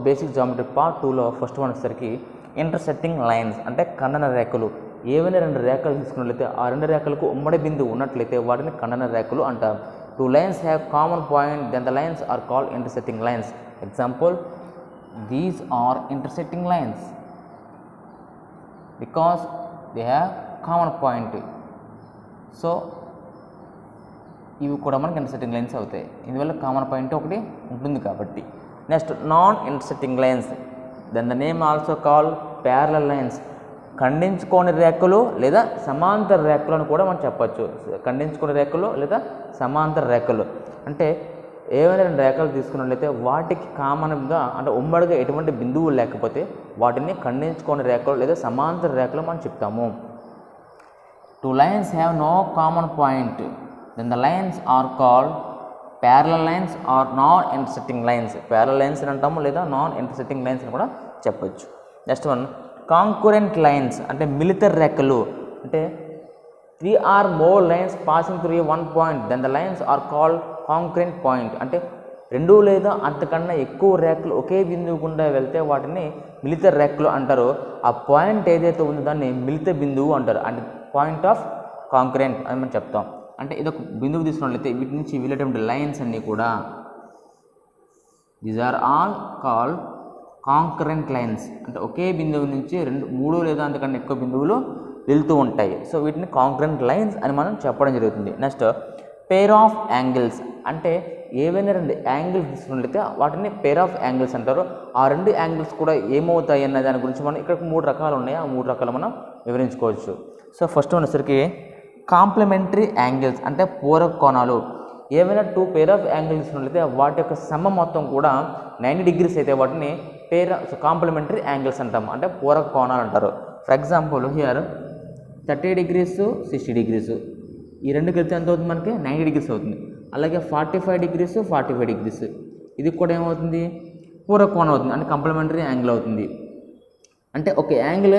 Basic geometry part 2లో first one వచ్చేసరికి intersecting lines అంటే ఖండన రేఖలు. ఏవైనా రెండు రేఖలు తీసుకున్నట్లయితే ఆ రెండు రేఖలకు ఉమ్మడి బిందువు ఉన్నట్లయితే వాటిని ఖండన రేఖలు అంటారు. Two lines have common point then the lines are called intersecting lines. Example, these are intersecting lines because they have common point. So ఇవి కూడా మనకి ఇంటర్సెక్టింగ్ లైన్స్ అవుతాయి, ఇందువల్ల కామన్ పాయింట్ ఒకటి ఉంటుంది కాబట్టి. Next non intersecting lines, then the name also call parallel lines. ఖండించుకోని రేఖలు లేదా సమాంతర రేఖలు అని కూడా మనం చెప్పచ్చు. ఖండించుకోని రేఖలు లేదా సమాంతర రేఖలు అంటే ఏవైనా రెండు రేఖలు తీసుకున్నట్లయితే వాటికి కామన్గా అంటే ఉమ్మడిగా ఎటువంటి బిందువు లేకపోతే వాటిని ఖండించుకోని రేఖలు లేదా సమాంతర రేఖలు మనం చెప్తాము. Two lines have no common point then the lines are called parallel lines or non intersecting lines. parallel lines అని అంటాము లేదా నాన్ ఇంటర్సెక్టింగ్ లైన్స్ అని కూడా చెప్పొచ్చు. నెక్స్ట్ వన్ కాంకరెంట్ లైన్స్ అంటే మిలిత రేఖలు. అంటే 3 or more lines passing through one point then the lines are called concurrent point. అంటే రెండు లేదా అంతకన్నా ఎక్కువ రేఖలు ఒకే బిందువు గుండా వెళ్తే వాటిని మిలిత రేఖలు అంటారు. ఆ పాయింట్ ఏదైతే ఉందో దాన్ని మిలిత బిందువు అంటారు. అంటే పాయింట్ ఆఫ్ కాంకరెంట్ అని మనం చెప్తాం. అంటే ఇదొక బిందువు తీసుకున్నట్లయితే వీటి నుంచి వెళ్ళేటువంటి లైన్స్ అన్నీ కూడా these are all called concurrent lines. అంటే ఒకే బిందువు నుంచి మూడు లేదా అంతకన్నా ఎక్కువ బిందువులు వెళ్తూ ఉంటాయి. సో వీటిని కాంకరెంట్ లైన్స్ అని మనం చెప్పడం జరుగుతుంది. నెక్స్ట్ పేర్ ఆఫ్ యాంగిల్స్ అంటే ఏవైనా రెండు యాంగిల్స్ తీసుకున్నట్లయితే వాటిని పేర్ ఆఫ్ యాంగిల్స్ అంటారు. ఆ రెండు యాంగిల్స్ కూడా ఏమవుతాయి అన్న దాని గురించి మనం ఇక్కడ 3 రకాలు ఉన్నాయి, ఆ 3 రకాలు మనం వివరించుకోవచ్చు. సో ఫస్ట్ వచ్చేసరికి కాంప్లిమెంటరీ యాంగిల్స్ అంటే పూరక కోణాలు. ఏవైనా 2 పేర్ ఆఫ్ యాంగిల్స్ ఉన్నట్లయితే వాటి యొక్క సమ మొత్తం కూడా 90 degrees అయితే వాటిని కాంప్లిమెంటరీ యాంగిల్స్ అంటాము, అంటే పూరక కోణాలు అంటారు. For example here 30 degrees 60 degrees ఈ రెండు కలిపితే ఎంత అవుతుంది మనకి 90 degrees అవుతుంది. అలాగే 45 degrees 45 degrees ఇది కూడా ఏమవుతుంది పూరక కోణం అవుతుంది, అంటే కాంప్లిమెంటరీ యాంగిల్ అవుతుంది. అంటే ఒక యాంగిల్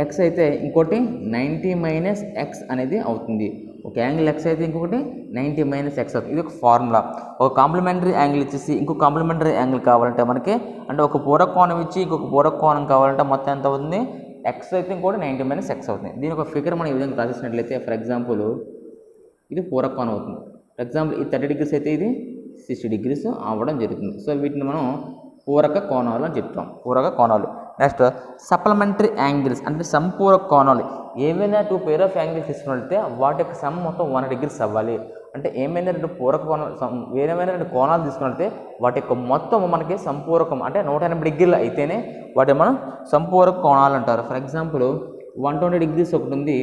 ఎక్స్ అయితే ఇంకోటి 90 మైనస్ ఎక్స్ అనేది అవుతుంది. ఒక యాంగిల్ ఎక్స్ అయితే ఇంకొకటి 90 మైనస్ ఎక్స్ అవుతుంది. ఇది ఒక ఫార్ములా. ఒక కాంప్లిమెంటరీ యాంగిల్ ఇచ్చేసి ఇంకొక కాంప్లిమెంటరీ యాంగిల్ కావాలంటే మనకి అంటే ఒక పూరక కోణం ఇచ్చి ఇంకొక పూరక కోణం కావాలంటే మొత్తం ఎంత అవుతుంది ఎక్స్ అయితే ఇంకోటి 90 మైనస్ ఎక్స్ అవుతుంది. దీని ఒక ఫిగర్ మనం ఈ విధంగా రాసేసినట్లయితే ఫర్ ఎగ్జాంపుల్ ఇది పూరక కోణం అవుతుంది. ఫర్ ఎగ్జాంపుల్ ఈ 30 degrees అయితే ఇది 60 degrees అవ్వడం జరుగుతుంది. సో వీటిని మనం పూరక కోణాలు అని చెప్తాం, పూరక కోణాలు. నెక్స్ట్ సప్లిమెంటరీ యాంగిల్స్ అంటే సంపూరక కోణాలు. ఏవైనా 2 పేర్ ఆఫ్ యాంగిల్స్ తీసుకున్నట్లయితే వాటి యొక్క సమ్ మొత్తం 100 degrees అవ్వాలి. అంటే ఏమైనా 2 పూరక కోణాలు ఏమైనా 2 కోణాలు తీసుకున్నట్లయితే వాటి యొక్క మొత్తం మనకి సంపూరకం అంటే 180 degrees అయితేనే వాటి మనం సంపూరక కోణాలు అంటారు. ఫర్ ఎగ్జాంపుల్ 120 degrees ఒకటి ఉంది,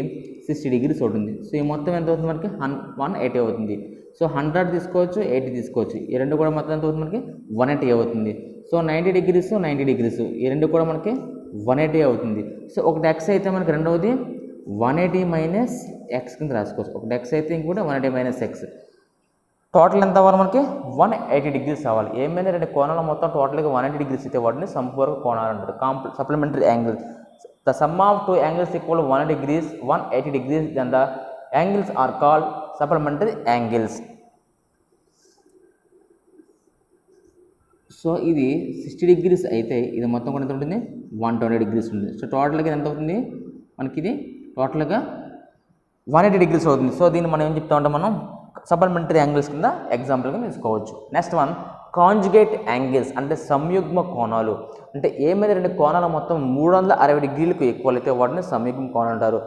60 degrees ఒకటి ఉంది. సో ఈ మొత్తం ఎంత అవుతుంది మనకి 180 అవుతుంది. సో 100 తీసుకోవచ్చు, 80 తీసుకోవచ్చు. ఈ రెండు కూడా మొత్తం ఎంత అవుతుంది మనకి 180 అవుతుంది. సో 90 degrees 90 degrees ఈ రెండు కూడా మనకి 180 అవుతుంది. సో ఒకటి ఎక్స్ అయితే మనకి రెండవది 180 మైనస్ ఎక్స్ కింద రాసుకోవచ్చు. ఒకటి ఎక్స్ అయితే ఇంకోటి 180 మైనస్ ఎక్స్. టోటల్ ఎంత అవ్వాలి మనకి 180 degrees అవ్వాలి. ఏమైనా రెండు కోణాలు మొత్తం టోటల్గా 180 degrees అయితే వాటిని సంపూరక కోణాలు అంటారు, supplementary angles. The sum of 2 angles equal 180 degrees, 180 degrees, then the angles are called supplementary angles. So ఇది 60 degrees అయితే ఇది మొత్తం కూడా ఎంత ఉంటుంది 120 degrees ఉంటుంది. సో టోటల్గా ఎంత అవుతుంది మనకి ఇది టోటల్గా 180 degrees అవుతుంది. సో దీన్ని మనం ఏం చెప్తా ఉంటాం మనం సప్లిమెంటరీ యాంగిల్స్ కింద ఎగ్జాంపుల్గా తీసుకోవచ్చు. నెక్స్ట్ వన్ కాంజుగేట్ యాంగిల్స్ అంటే సంయుగ్మ కోణాలు. అంటే ఏమైనా రెండు కోణాలు మొత్తం 360 degrees ఈక్వల్ అయితే వాటిని సంయుగ్మ కోణం అంటారు.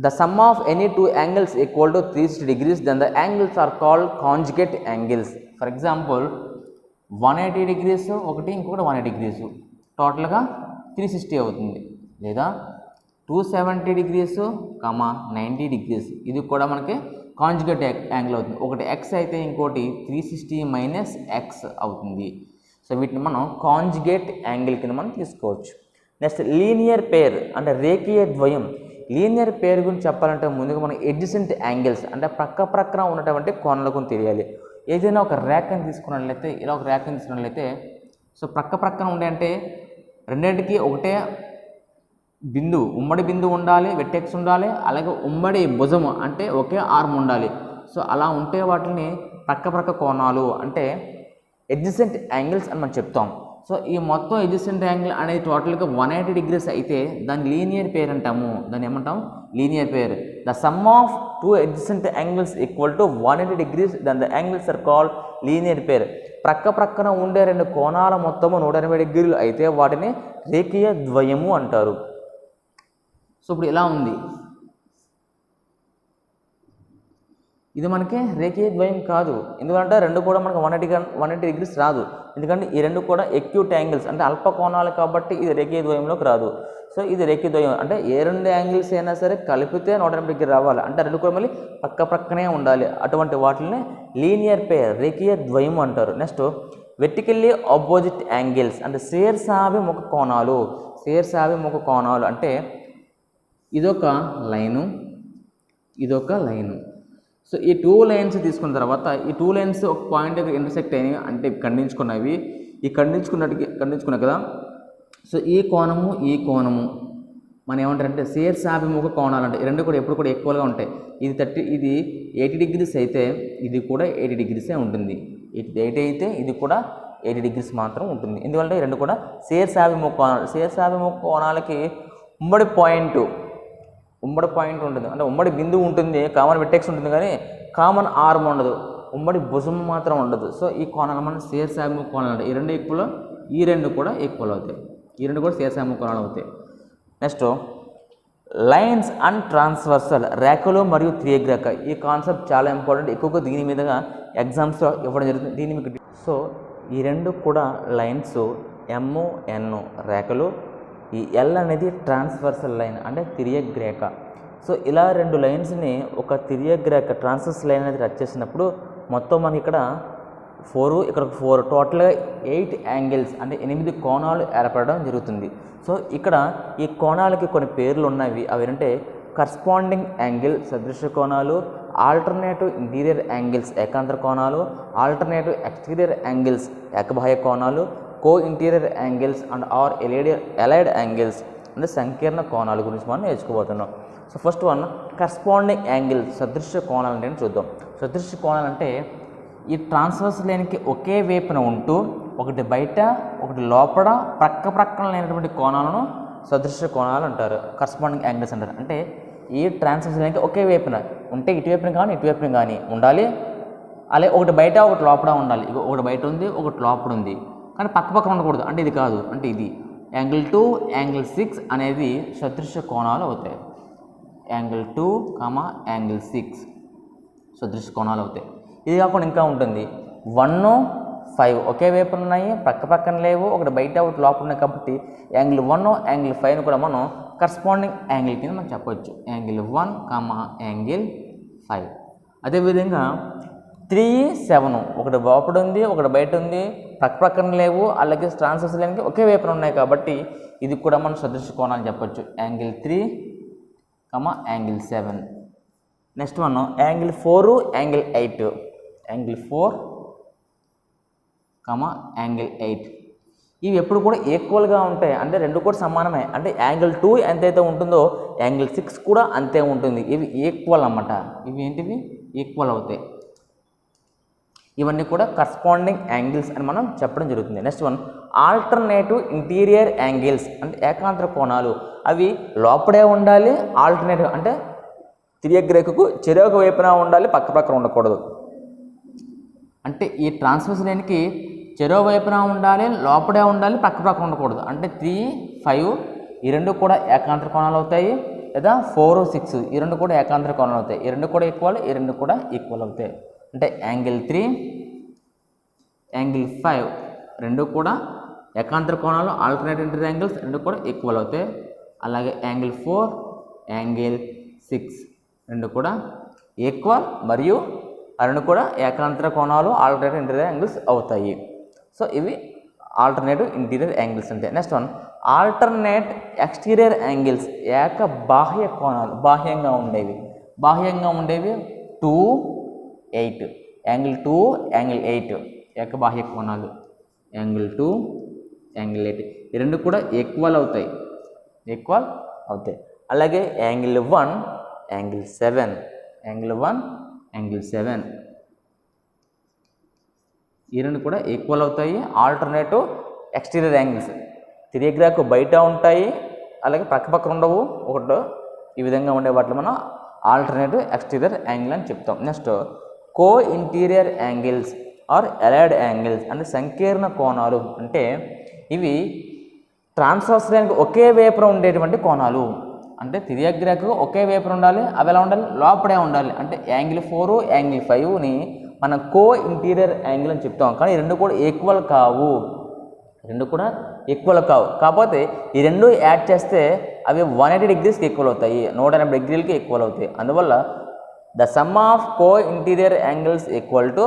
The sum of any 2 angles equal to 360 degrees then the angles are called conjugate angles. For example 180 degrees ఒకటి ఇంకొకటి 180 degrees టోటల్గా 360 అవుతుంది. లేదా 270 degrees 90 degrees ఇది కూడా మనకి కాంజుగేట్ యాంగిల్ అవుతుంది. ఒకటి ఎక్స్ అయితే ఇంకోటి 360 మైనస్ ఎక్స్ అవుతుంది. సో వీటిని మనం కాంజుగేట్ యాంగిల్ కింద మనం తీసుకోవచ్చు. నెక్స్ట్ లీనియర్ పేర్ అంటే రేఖీయ ద్వయం. లీనియర్ పేర్ గురించి చెప్పాలంటే ముందుగా మనం ఎడ్జసెంట్ యాంగిల్స్ అంటే ప్రక్కన ఉన్నటువంటి కోణాల గురించి తెలియాలి. ఏదైనా ఒక రేఖను తీసుకున్నట్లయితే ఇలా ఒక రేఖను తీసుకున్నట్లయితే సో ప్రక్కన ఉండే అంటే రెండింటికి ఒకటే బిందువు ఉమ్మడి బిందువు ఉండాలి, వెట్టెక్స్ ఉండాలి, అలాగే ఉమ్మడి భుజము అంటే ఒకే ఆర్మ్ ఉండాలి. సో అలా ఉంటే వాటిని ప్రక్క కోణాలు అంటే ఎడ్జసెంట్ యాంగిల్స్ అని మనం చెప్తాం. సో ఈ మొత్తం ఎడ్జసెంట్ యాంగిల్ అనేది టోటల్గా 180 degrees అయితే దాన్ని లీనియర్ పేర్ అంటాము. దాన్ని ఏమంటాం? Linear pair. The sum of two adjacent angles equal to 180 degrees, then the angles are called linear pair. ప్రక్కన ఉండే రెండు కోణాల మొత్తము 180 degrees అయితే వాటిని రేఖీయ ద్వయము అంటారు. సో ఇప్పుడు ఇలా ఉంది, ఇది మనకి రేఖీయ ద్వయం కాదు. ఎందుకంటే రెండు కూడా మనకు 180 degrees రాదు. ఎందుకంటే ఈ రెండు కూడా ఎక్యూట్ యాంగిల్స్ అంటే అల్ప కోణాలు కాబట్టి ఇది రేఖీయ ద్వయంలోకి రాదు. సో ఇది రేఖీయ ద్వయం అంటే ఏ రెండు యాంగిల్స్ అయినా సరే కలిపితే 180 degrees రావాలి. అంటే రెండు కూడా మళ్ళీ ప్రక్కనే ఉండాలి. అటువంటి వాటిని లీనియర్ పేర్, రేఖీయ ద్వయం అంటారు. నెక్స్ట్ వెర్టికల్లీ ఆపోజిట్ యాంగిల్స్ అంటే శీర్షాభిముఖ కోణాలు. శీర్షాభిముఖ కోణాలు అంటే ఇదొక లైను, ఇదొక లైను. సో ఈ టూ లైన్స్ తీసుకున్న తర్వాత ఈ టూ లైన్స్ ఒక పాయింట్ దగ్గర ఇంటర్సెక్ట్ అయినాయి అంటే ఖండించుకున్నవి. ఈ ఖండించుకున్నాయి కదా. సో ఈ కోణము ఈ కోణము మనం ఏమంటారంటే శీర్షాభిముఖ కోణాలు అంటే ఈ రెండు కూడా ఎప్పుడు కూడా ఈక్వల్గా ఉంటాయి. ఇది 80 degrees అయితే ఇది కూడా 80 degrees ఉంటుంది. 80 అయితే ఇది కూడా 80 degrees మాత్రం ఉంటుంది. ఎందుకంటే ఈ రెండు కూడా శీర్షాభిముఖ కోణాలు. శీర్షాభిముఖ కోణాలకి ఉమ్మడి పాయింట్ ఉంటుంది అంటే ఉమ్మడి బిందువు ఉంటుంది, కామన్ వెర్టెక్స్ ఉంటుంది, కానీ కామన్ ఆర్మ్ ఉండదు, ఉమ్మడి భుజం మాత్రం ఉండదు. సో ఈ కోణాలు మనం శీర్షాభిముఖ కోణాలు అంటే ఈ రెండు ఈక్వల్, ఈ రెండు కూడా ఈక్వల్ అవుతాయి. ఈ రెండు కూడా శీర్షాభిముఖ కోణాలు అవుతాయి. నెక్స్ట్ లైన్స్ అండ్ ట్రాన్స్వర్సల్, రేఖలు మరియు త్రియగ్రేఖ. ఈ కాన్సెప్ట్ చాలా ఇంపార్టెంట్, ఎక్కువగా దీని మీదుగా ఎగ్జామ్స్లో ఇవ్వడం జరుగుతుంది. దీని మీకు సో ఈ రెండు కూడా లైన్స్, MN రేఖలు, ఈ L అనేది ట్రాన్స్వర్సల్ లైన్ అంటే తిర్యగ్రేఖ. సో ఇలా రెండు లైన్స్ని ఒక తిర్యగ్రేఖ ట్రాన్స్వర్స్ లైన్ అనేది రచ్ చేసినప్పుడు మొత్తం మనకి ఇక్కడ 4, ఇక్కడ 4, టోటల్గా 8 యాంగిల్స్ అంటే 8 కోణాలు ఏర్పడడం జరుగుతుంది. సో ఇక్కడ ఈ కోణాలకి కొన్ని పేర్లు ఉన్నవి. అవి ఏంటంటే కరస్పాండింగ్ యాంగిల్ సదృశ్య కోణాలు, ఆల్టర్నేటివ్ ఇంటీరియర్ యాంగిల్స్ ఏకాంతర కోణాలు, ఆల్టర్నేటివ్ ఎక్స్టీరియర్ యాంగిల్స్ ఏకబాహ్య కోణాలు, co interior angles and or allied angles అంటే సంకీర్ణ కోణాల గురించి మనం నేర్చుకోబోతున్నాం. So first one corresponding angle, సదృశ్య కోణాలు అంటే చూద్దాం. సదృశ్య కోణాలు అంటే ఈ ట్రాన్స్వర్స్ లైన్కి ఒకే వైపున ఉంటూ ఒకటి బయట ఒకటి లోపల ప్రక్కన లేనటువంటి కోణాలను సదృశ్య కోణాలు అంటారు, కరస్పాండింగ్ యాంగిల్స్ అంటారు. అంటే ఈ ట్రాన్స్వర్స్ లైన్కి ఒకే వైపున ఉంటే ఇటువైపున కానీ ఇటువైపున కానీ ఉండాలి, అలాగే ఒకటి బయట ఒకటి లోపల ఉండాలి. ఒకటి బయట ఉంది ఒకటి లోపల ఉంది కానీ పక్కన ఉండకూడదు. అంటే ఇది కాదు, అంటే ఇది యాంగిల్ 2, యాంగిల్ 6 అనేది సదృశ్య కోణాలు అవుతాయి. యాంగిల్ 2, యాంగిల్ 6 సదృశ్య కోణాలు అవుతాయి. ఇది కాకుండా ఇంకా ఉంటుంది 1, 5 ఒకే వైపు ఉన్నాయి, పక్కన లేవు, ఒకటి బయట ఒకటి లోపల ఉన్నాయి. కాబట్టి యాంగిల్ 1, యాంగిల్ 5 కూడా మనం కరస్పాండింగ్ యాంగిల్ కింద మనం చెప్పవచ్చు. Angle 1, angle 5. అదేవిధంగా 3, 7 ఒకటి లోపల ఉంది ఒకటి బయట ఉంది, పక్కన లేవు, అలాగే ట్రాన్స్వర్స్ లైన్కి ఒకే వైపున ఉన్నాయి. కాబట్టి ఇది కూడా మనం సదృశ్య కోణాలు చెప్పచ్చు. Angle 3, angle 7. Next one angle 4, angle 8. Angle 4, angle 8 ఇవి ఎప్పుడు కూడా ఈక్వల్గా ఉంటాయి. అంటే రెండు కూడా సమానమే. అంటే యాంగిల్ 2 ఎంతైతే ఉంటుందో యాంగిల్ 6 కూడా అంతే ఉంటుంది. ఇవి ఈక్వల్ అన్నమాట. ఇవి ఏంటివి? ఈక్వల్ అవుతాయి. ఇవన్నీ కూడా కరస్పాండింగ్ యాంగిల్స్ అని మనం చెప్పడం జరుగుతుంది. Next one alternative interior angles అంటే ఏకాంతర కోణాలు. అవి లోపడే ఉండాలి, ఆల్టర్నేటివ్ అంటే తిర్యగ్రేఖకు చెరొక వైపున ఉండాలి, పక్కన ఉండకూడదు. అంటే ఈ ట్రాన్స్వర్స్ లైన్కి చెరో వైపున ఉండాలి, లోపడే ఉండాలి, పక్కన ఉండకూడదు. అంటే 3, 5 ఈ రెండు కూడా ఏకాంతర కోణాలు అవుతాయి. లేదా 4, 6 ఈ రెండు కూడా ఏకాంతర కోణాలు అవుతాయి. ఈ రెండు కూడా ఈక్వల్, ఈ రెండు కూడా ఈక్వల్ అవుతాయి. అంటే యాంగిల్ 3, యాంగిల్ 5 రెండు కూడా ఏకాంతర కోణాలు, ఆల్టర్నేటివ్ ఇంటీరియర్ యాంగిల్స్ రెండు కూడా ఈక్వల్ అవుతాయి. అలాగే యాంగిల్ 4, యాంగిల్ 6 రెండు కూడా ఈక్వల్ మరియు ఆ రెండు కూడా ఏకాంతర కోణాలు, ఆల్టర్నేటివ్ ఇంటీరియర్ యాంగిల్స్ అవుతాయి. సో ఇవి ఆల్టర్నేటివ్ ఇంటీరియర్ యాంగిల్స్ అంటే. Next one alternate exterior angles ఏక బాహ్య కోణాలు, బాహ్యంగా ఉండేవి 2, 8 యాంగిల్ 2, యాంగిల్ 8 ఏక బాహ్య కోణాలు. యాంగిల్ 2, యాంగిల్ 8 ఈ రెండు కూడా ఈక్వల్ అవుతాయి. అలాగే యాంగిల్ 1, యాంగిల్ 7 యాంగిల్ 1, యాంగిల్ 7 ఈ రెండు కూడా ఈక్వల్ అవుతాయి. Alternative exterior angles. తిరియగ్రాకు బయట ఉంటాయి, అలాగే పక్కపక్కన ఉండవు ఒకటో. ఈ విధంగా ఉండే వాటిలో మనం ఆల్టర్నేటివ్ ఎక్స్టీరియర్ యాంగిల్ అని చెప్తాం. Next co interior angles are allied angles అంటే సంకీర్ణ కోణాలు. అంటే ఇవి ట్రాన్స్వర్స్కి ఒకే వైపున ఉండేటువంటి కోణాలు. అంటే తిరియగ్రాకు ఒకే వైపున ఉండాలి, అవి ఎలా ఉండాలి, లోపడే ఉండాలి. అంటే యాంగిల్ 4 యాంగిల్ 5ని మనం కో ఇంటీరియర్ యాంగిల్ అని చెప్తాం. కానీ ఈ రెండు కూడా ఈక్వల్ కావు, కాకపోతే ఈ రెండు యాడ్ చేస్తే అవి 180 degreesకి ఈక్వల్ అవుతాయి, 180 degreesకి ఈక్వల్ అవుతాయి. అందువల్ల the sum of co interior angles equal to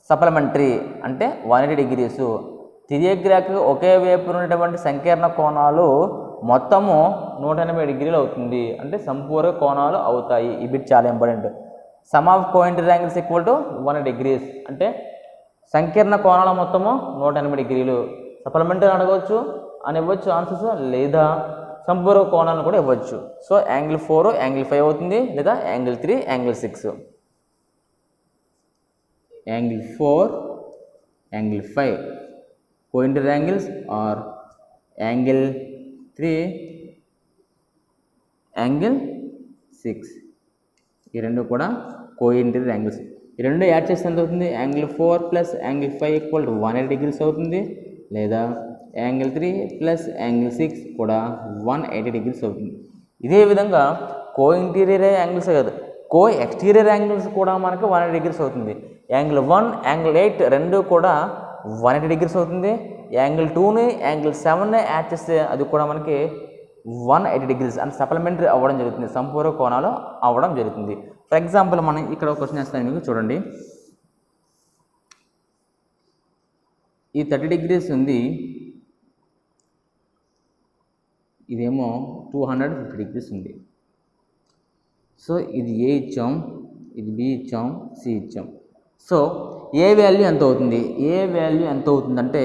supplementary అంటే 180 degrees. తిరియగ్రాకు ఒకే వైపు ఉన్నటువంటి సంకీర్ణ కోణాలు మొత్తము 180 degrees అవుతుంది, అంటే సంపూర్ణ కోణాలు అవుతాయి. ఈ బిట్ చాలా important. Some of co interior angles equal to 180 degrees అంటే సంకీర్ణ కోణాల మొత్తము 180 degrees. సప్లిమెంటరీ అడగవచ్చు అని ఇవ్వచ్చు ఆన్సర్స్, లేదా సంపూర్ణ కోణాలను కూడా ఇవ్వచ్చు. సో యాంగిల్ 4 యాంగిల్ 5 అవుతుంది, లేదా angle 3 angle 6. Angle 4 angle 5 co interior angles are angle 3 angle 6. ఈ రెండు కూడా కో ఇంటీరియర్ యాంగిల్స్. ఈ రెండు యాడ్ చేస్తే ఎంత అవుతుంది, angle 4 plus angle 5 equal to 180 degrees అవుతుంది, లేదా యాంగిల్ 3 ప్లస్ యాంగిల్ 6 కూడా 180 degrees అవుతుంది. ఇదే విధంగా కో ఇంటీరియర్ యాంగిల్స్ కాదు, కో ఎక్స్టీరియర్ యాంగిల్స్ కూడా మనకి 180 degrees అవుతుంది. యాంగిల్ 1 యాంగిల్ 8 రెండు కూడా 180 degrees అవుతుంది. యాంగిల్ 2ని యాంగిల్ 7ని యాడ్ చేస్తే అది కూడా మనకి 180 degrees అంటే సప్లిమెంటరీ అవ్వడం జరుగుతుంది, సంపూర్ణ కోణాలు అవ్వడం జరుగుతుంది. ఫర్ ఎగ్జాంపుల్ మనం ఇక్కడ ఒక క్వశ్చన్ వేస్తాను మీకు, చూడండి. ఈ 30 degrees ఉంది, ఇదేమో 250 degrees ఉంది. సో ఇది ఏ ఇచ్చాం, ఇది బి ఇచ్చాం, సి ఇచ్చాం. సో ఏ వాల్యూ ఎంత అవుతుంది, అంటే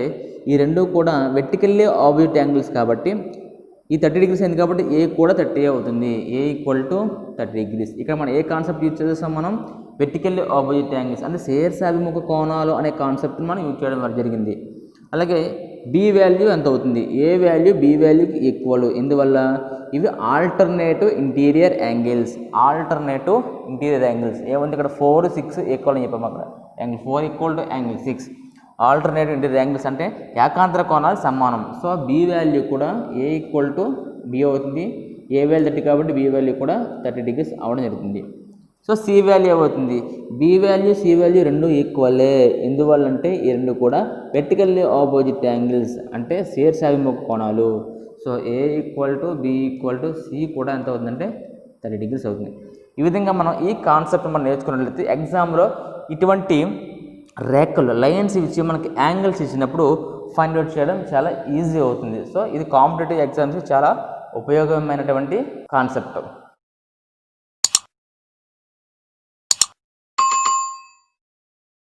ఈ రెండు కూడా వెర్టికల్లీ ఆపోజిట్ యాంగిల్స్ కాబట్టి ఈ 30 degrees అయింది కాబట్టి ఏ కూడా 30 అవుతుంది. ఏ ఈక్వల్ టు 30 degrees. ఇక్కడ మనం ఏ కాన్సెప్ట్ యూజ్ చేస్తాం, మనం వెర్టికల్లీ ఆపోజిట్ యాంగిల్స్ అంటే శీర్షాభిముఖ కోణాలు అనే కాన్సెప్ట్ని మనం యూజ్ చేయడం జరిగింది. అలాగే బి వాల్యూ ఎంత అవుతుంది, ఏ వాల్యూ బి వాల్యూకి ఈక్వల్. ఎందువల్ల ఇవి ఆల్టర్నేటివ్ ఇంటీరియర్ యాంగిల్స్. ఏముంది ఇక్కడ 4, 6 ఈక్వల్ అని చెప్పాము. అక్కడ angle 4 equal to angle 6. Alternative interior angles అంటే ఏకాంతర కోణాలు సమానం. సో బి వాల్యూ కూడా ఏ ఈక్వల్ టు బి అవుతుంది. ఏ వాల్యూ 30 కాబట్టి బి వాల్యూ కూడా 30 degrees అవ్వడం జరుగుతుంది. సో సి వాల్యూ ఏమవుతుంది, బి వాల్యూ సి వాల్యూ రెండు ఈక్వలే. ఎందువల్ల అంటే ఈ రెండు కూడా వెర్టికల్లీ ఆపోజిట్ యాంగిల్స్ అంటే శీర్షాభిముఖ కోణాలు. So A equal to B equal to C కూడా ఎంత అవుతుందంటే 30 degrees అవుతుంది. ఈ విధంగా మనం ఈ కాన్సెప్ట్ మనం నేర్చుకున్నట్లయితే ఎగ్జామ్లో ఇటువంటి రేఖలు లైన్స్ ఇచ్చి మనకి యాంగిల్స్ ఇచ్చినప్పుడు ఫైండ్ అవుట్ చేయడం చాలా ఈజీ అవుతుంది. సో ఇది కాంపిటేటివ్ ఎగ్జామ్స్కి చాలా ఉపయోగమైనటువంటి కాన్సెప్ట్.